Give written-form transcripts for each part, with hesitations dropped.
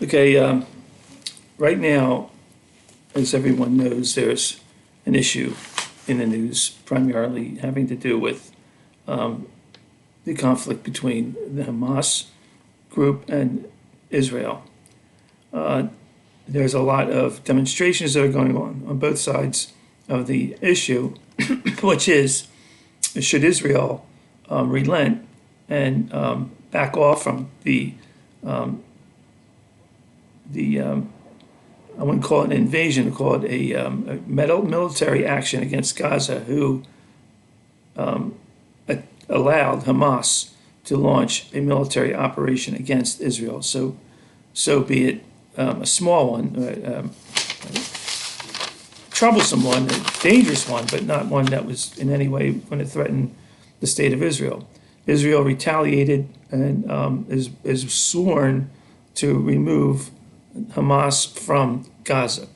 Okay, right now, as everyone knows, there's an issue in the news primarily having to do with the conflict between the Hamas group and Israel. There's a lot of demonstrations that are going on both sides of the issue, which is, should Israel relent and back off from I wouldn't call it an invasion, I'd call it a military action against Gaza, who allowed Hamas to launch a military operation against Israel. So be it a small one, troublesome one, a dangerous one, but not one that was in any way going to threaten the state of Israel. Israel retaliated and is sworn to remove Hamas from Gaza.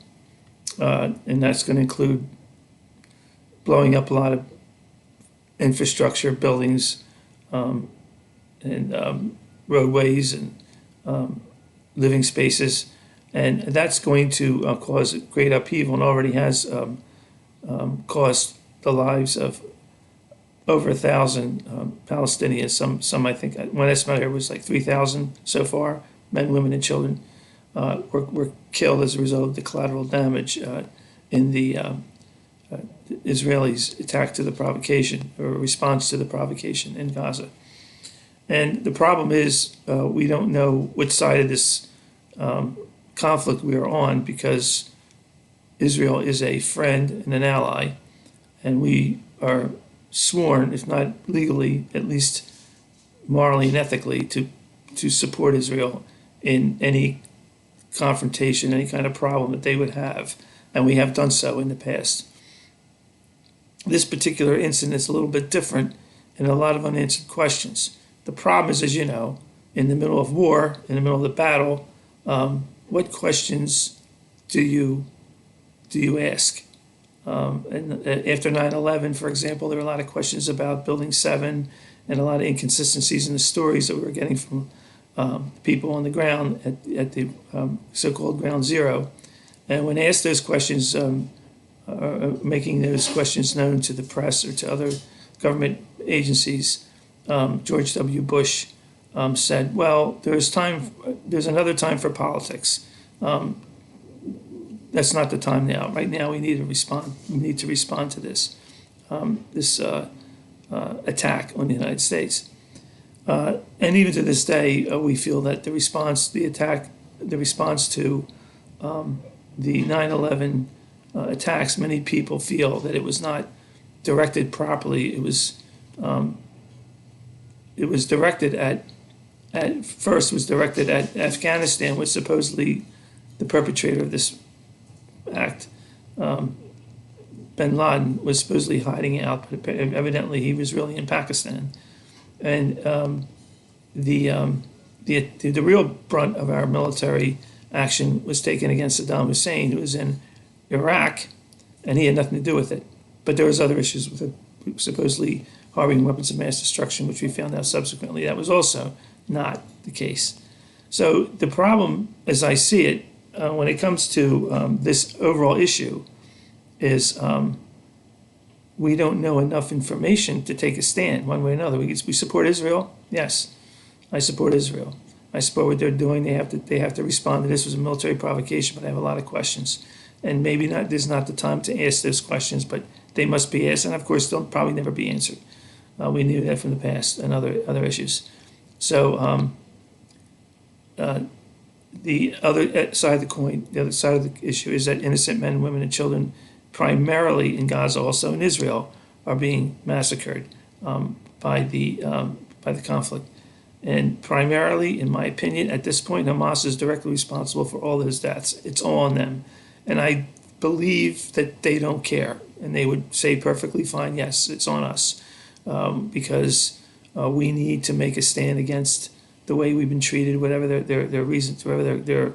And that's going to include blowing up a lot of infrastructure, buildings, and roadways and living spaces. And that's going to cause great upheaval and already has caused the lives of over 1,000 Palestinians. Some I think, one estimate here was like 3,000 so far, men, women, and children. Were killed as a result of the collateral damage in the Israelis' attack to the provocation or response to the provocation in Gaza. And the problem is we don't know which side of this conflict we are on, because Israel is a friend and an ally, and we are sworn, if not legally, at least morally and ethically, to support Israel in any confrontation, any kind of problem that they would have, and we have done so in the past. This particular incident is a little bit different and a lot of unanswered questions. The problem is, as you know, in the middle of war, in the middle of the battle, what questions do you ask? And after 9/11, for example, there were a lot of questions about Building 7 and a lot of inconsistencies in the stories that we were getting from people on the ground at the so-called ground zero. And when asked those questions, making those questions known to the press or to other government agencies, George W. Bush said, well, there's another time for politics. That's not the time now. Right now we need to respond. We need to respond to this attack on the United States. And even to this day, we feel that the response to the 9/11 attacks, many people feel that it was not directed properly. It was directed at first was directed at Afghanistan, which supposedly the perpetrator of this act, bin Laden, was supposedly hiding out, but evidently he was really in Pakistan. And the real brunt of our military action was taken against Saddam Hussein, who was in Iraq, and he had nothing to do with it. But there was other issues with it, supposedly harboring weapons of mass destruction, which we found out subsequently that was also not the case. So the problem, as I see it, when it comes to this overall issue, is we don't know enough information to take a stand one way or another. We support Israel. Yes, I support Israel. I support what they're doing. They have to respond to this. It was a military provocation, but I have a lot of questions. And maybe not. This is not the time to ask those questions, but they must be asked, and of course they'll probably never be answered. We knew that from the past and other issues. So the other side of the coin, the other side of the issue, is that innocent men, women, and children, primarily in Gaza, also in Israel, are being massacred by the conflict. And primarily, in my opinion, at this point, Hamas is directly responsible for all those deaths. It's all on them. And I believe that they don't care. And they would say perfectly fine, yes, it's on us. Because we need to make a stand against the way we've been treated, whatever their reasons, whatever their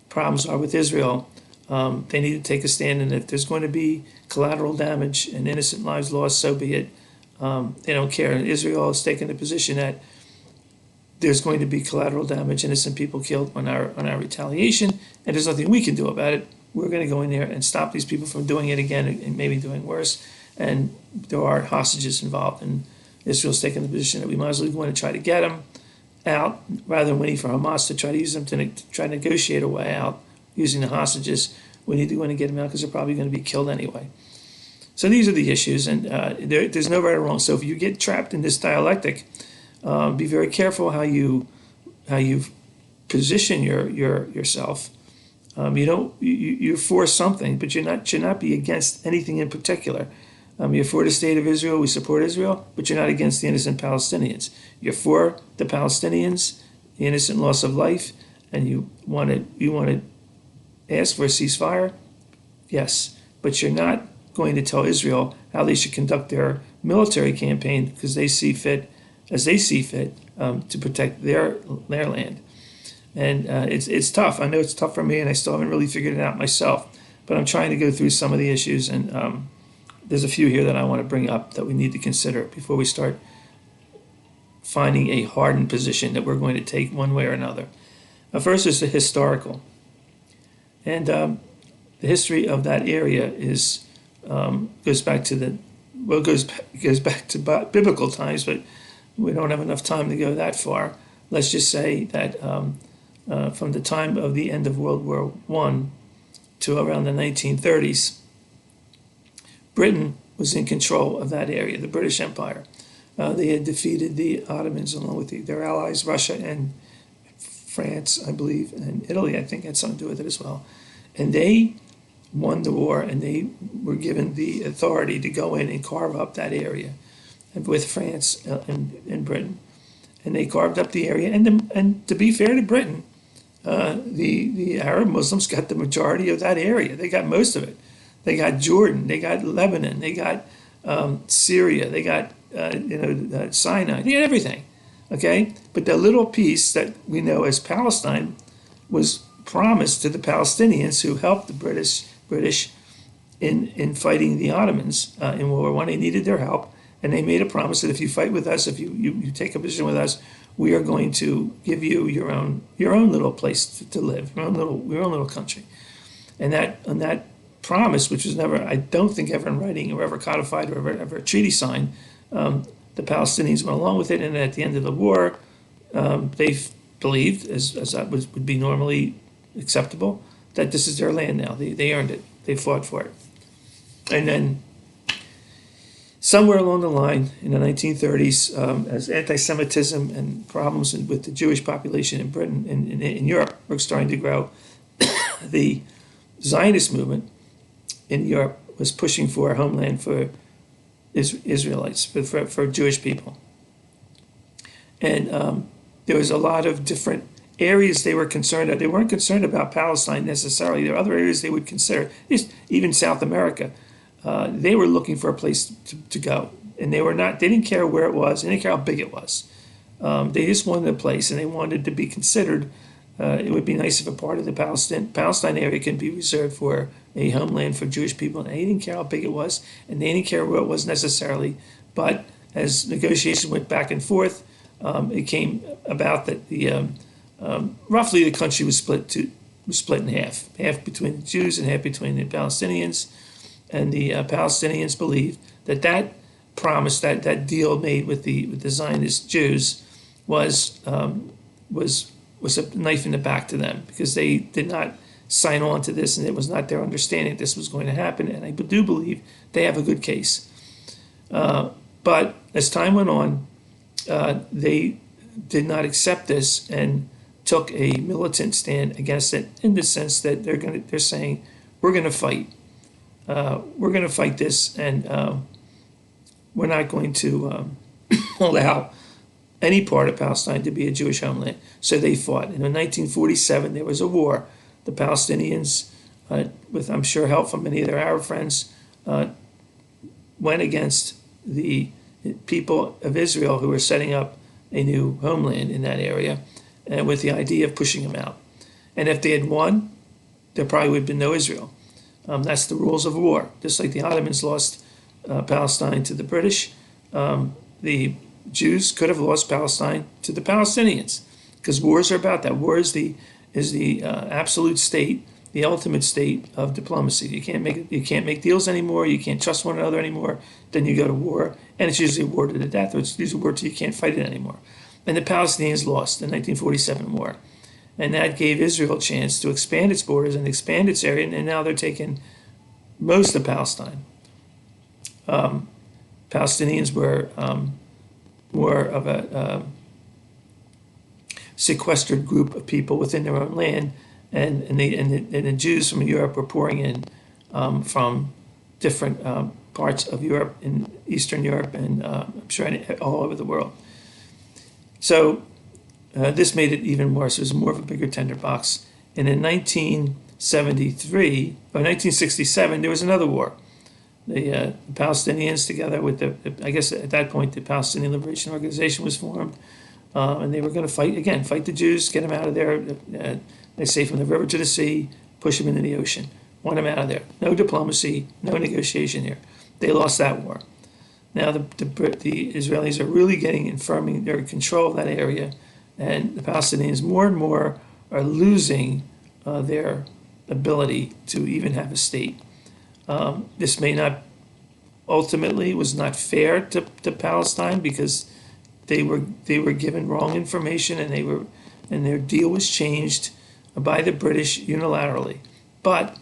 problems are with Israel. They need to take a stand, and if there's going to be collateral damage and innocent lives lost, so be it. They don't care. And Israel has taken the position that there's going to be collateral damage, innocent people killed on our retaliation, and there's nothing we can do about it. We're going to go in there and stop these people from doing it again and maybe doing worse. And there are hostages involved, and Israel's taken the position that we might as well go in and try to get them out rather than waiting for Hamas to try to use them to try to negotiate a way out using the hostages. We need to go in and get them out because they're probably going to be killed anyway. So these are the issues, and there's no right or wrong. So if you get trapped in this dialectic, be very careful how you position yourself. You're for something, but should not be against anything in particular. You're for the state of Israel. We support Israel, but you're not against the innocent Palestinians. You're for the Palestinians, the innocent loss of life, and you want to ask for a ceasefire. Yes, but you're not going to tell Israel how they should conduct their military campaign because they see fit, to protect their land. And it's tough. I know it's tough for me, and I still haven't really figured it out myself. But I'm trying to go through some of the issues, and there's a few here that I want to bring up that we need to consider before we start finding a hardened position that we're going to take one way or another. First is the historical. And the history of that area goes back to biblical times, but we don't have enough time to go that far. Let's just say that from the time of the end of World War I to around the 1930s, Britain was in control of that area, the British Empire. They had defeated the Ottomans along with their allies, Russia and France, I believe, and Italy, I think, had something to do with it as well. And they won the war, and they were given the authority to go in and carve up that area with France and Britain. And they carved up the area. And to be fair to Britain, the Arab Muslims got the majority of that area. They got most of it. They got Jordan. They got Lebanon. They got Syria. They got Sinai. They got everything. Okay, but the little piece that we know as Palestine was promised to the Palestinians who helped the British in fighting the Ottomans in World War I. They needed their help, and they made a promise that if you fight with us, if you take a position with us, we are going to give you your own little place to live, your own little country. And that promise, which was never, I don't think, ever in writing or ever codified or ever a treaty signed, the Palestinians went along with it, and at the end of the war, they believed, as that would be normally acceptable, that this is their land now. They earned it. They fought for it. And then somewhere along the line in the 1930s, as anti-Semitism and problems with the Jewish population in Britain and in Europe were starting to grow, the Zionist movement in Europe was pushing for a homeland for Israelites, for Jewish people. And there was a lot of different areas they were concerned about. They weren't concerned about Palestine necessarily. There are other areas they would consider, even South America. They were looking for a place to go. And they didn't care where it was, they didn't care how big it was. They just wanted a place, and they wanted to be considered. It would be nice if a part of the Palestine area could be reserved for a homeland for Jewish people. And they didn't care how big it was, and they didn't care where it was necessarily. But as negotiations went back and forth, it came about that roughly the country was split in half between the Jews and half between the Palestinians. And the Palestinians believed that promise, that deal made with the Zionist Jews was a knife in the back to them, because they did not sign on to this, and it was not their understanding that this was going to happen. And I do believe they have a good case. But as time went on, they did not accept this and took a militant stand against it, in the sense that they're saying, we're going to fight. We're going to fight this, and we're not going to allow any part of Palestine to be a Jewish homeland. So they fought. And in 1947, there was a war. The Palestinians, with, I'm sure, help from many of their Arab friends, went against the people of Israel who were setting up a new homeland in that area, and with the idea of pushing them out. And if they had won, there probably would have been no Israel. That's the rules of war. Just like the Ottomans lost Palestine to the British, the Jews could have lost Palestine to the Palestinians, because wars are about that. War is the absolute state, the ultimate state of diplomacy. You can't make deals anymore. You can't trust one another anymore. Then you go to war, and it's usually a war to the death, or it's usually a war till you can't fight it anymore. And the Palestinians lost the 1947 war, and that gave Israel a chance to expand its borders and expand its area. And now they're taking most of Palestine. Palestinians were more of a sequestered group of people within their own land, and the Jews from Europe were pouring in from different parts of Europe, in Eastern Europe, and I'm sure all over the world. So this made it even worse. It was more of a bigger tinderbox. And in 1973 or 1967, there was another war. The Palestinians, together with I guess at that point the Palestinian Liberation Organization was formed, and they were going to fight the Jews, get them out of there. They say from the river to the sea, push them into the ocean, want them out of there. No diplomacy, no negotiation here. They lost that war. Now the Israelis are really firming their control of that area, and the Palestinians more and more are losing their ability to even have a state. This may not ultimately was not fair to Palestine, because they were given wrong information, and their deal was changed by the British unilaterally. But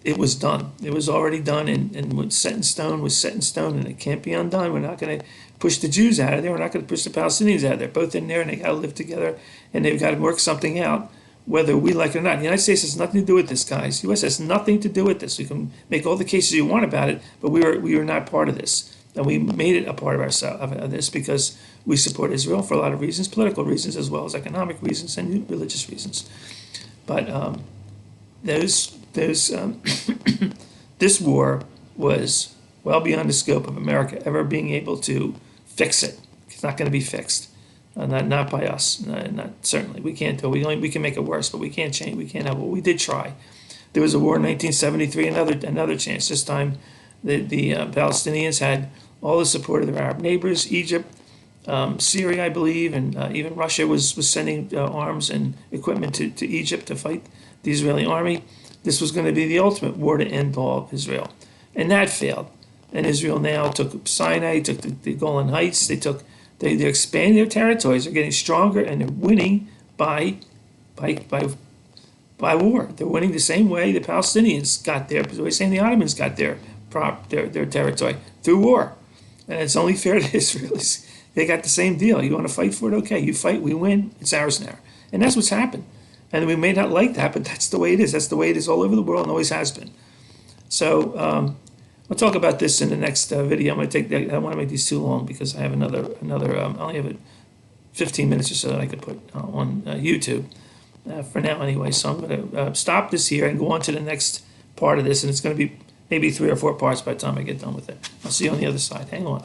it was done. It was already done, and what's set in stone was set in stone, and it can't be undone. We're not going to push the Jews out of there. We're not going to push the Palestinians out of there. Both in there, and they got to live together, and they've got to work something out, whether we like it or not. The United States has nothing to do with this, guys. The U.S. has nothing to do with this. You can make all the cases you want about it, but we were not part of this. And we made it a part of this because we support Israel for a lot of reasons, political reasons as well as economic reasons and religious reasons. But this war was well beyond the scope of America ever being able to fix it. It's not going to be fixed. Not by us. Not certainly. We can't do it. We can make it worse, but we can't change. We can't have. Well, we did try. There was a war in 1973. Another chance. This time, the Palestinians had all the support of their Arab neighbors, Egypt, Syria, I believe, and even Russia was sending arms and equipment to Egypt to fight the Israeli army. This was going to be the ultimate war to end all of Israel, and that failed. And Israel now took Sinai, took the Golan Heights. They're expanding their territories. They're getting stronger, and they're winning by war. They're winning the same way the Palestinians got their. We're saying the Ottomans got their territory through war, and it's only fair to Israelis. They got the same deal. You want to fight for it? Okay, you fight. We win. It's ours now, and that's what's happened. And we may not like that, but that's the way it is. That's the way it is all over the world and always has been. So. We'll talk about this in the next video. I don't want to make these too long because I have another. I only have 15 minutes or so that I could put on YouTube for now anyway. So I'm going to stop this here and go on to the next part of this, and it's going to be maybe 3 or 4 parts by the time I get done with it. I'll see you on the other side. Hang on.